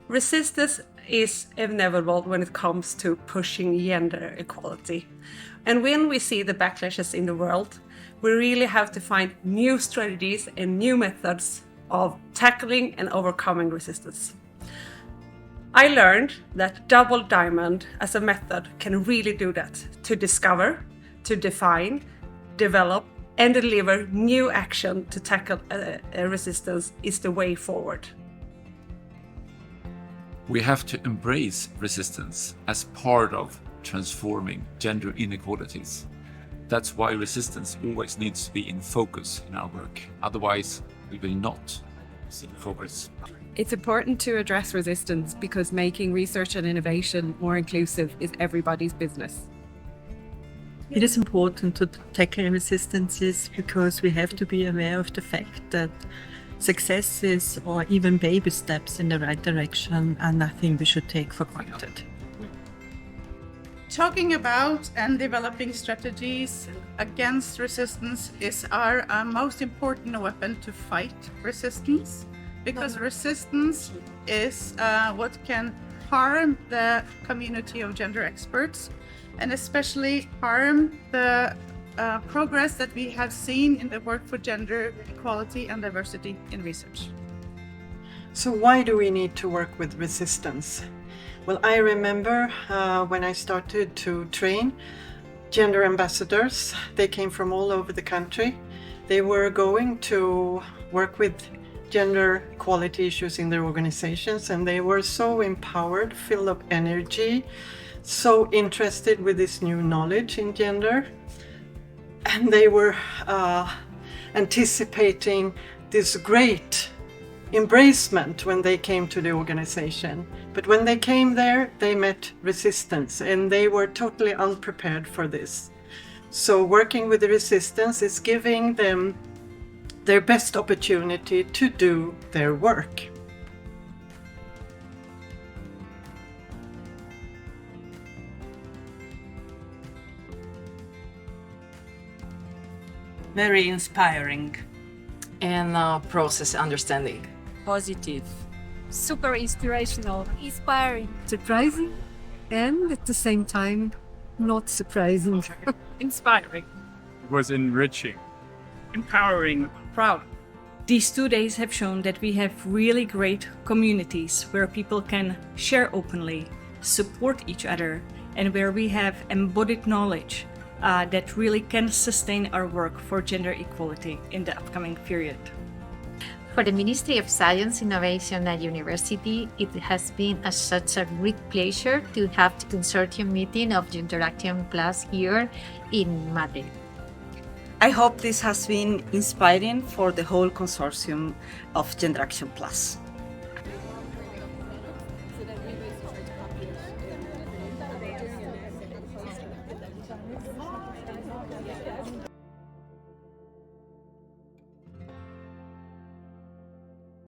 Resistance is inevitable when it comes to pushing gender equality. And when we see the backlashes in the world, we really have to find new strategies and new methods of tackling and overcoming resistance. I learned that double diamond as a method can really do that, to discover, to define, develop, and deliver new action to tackle resistance is the way forward. We have to embrace resistance as part of transforming gender inequalities. That's why resistance always needs to be in focus in our work. Otherwise, we will not see progress. It's important to address resistance because making research and innovation more inclusive is everybody's business. It is important to tackle resistances because we have to be aware of the fact that successes or even baby steps in the right direction are nothing we should take for granted. Talking about and developing strategies against resistance is our most important weapon to fight resistance, because resistance is what can harm the community of gender experts and especially harm the progress that we have seen in the work for gender equality and diversity in research. So why do we need to work with resistance? Well, I remember when I started to train gender ambassadors. They came from all over the country. They were going to work with gender equality issues in their organizations, and they were so empowered, filled of energy, so interested with this new knowledge in gender. And they were anticipating this great embracement when they came to the organization. But when they came there, they met resistance, and they were totally unprepared for this. So working with the resistance is giving them their best opportunity to do their work. Very inspiring. And process understanding. Positive. Super inspirational. Inspiring. Surprising and at the same time not surprising. Inspiring. It was enriching. Empowering. Proud. These 2 days have shown that we have really great communities where people can share openly, support each other, and where we have embodied knowledge that really can sustain our work for gender equality in the upcoming period. For the Ministry of Science, Innovation and University, it has been such a great pleasure to have the consortium meeting of GenderActionplus here in Madrid. I hope this has been inspiring for the whole consortium of GenderActionplus.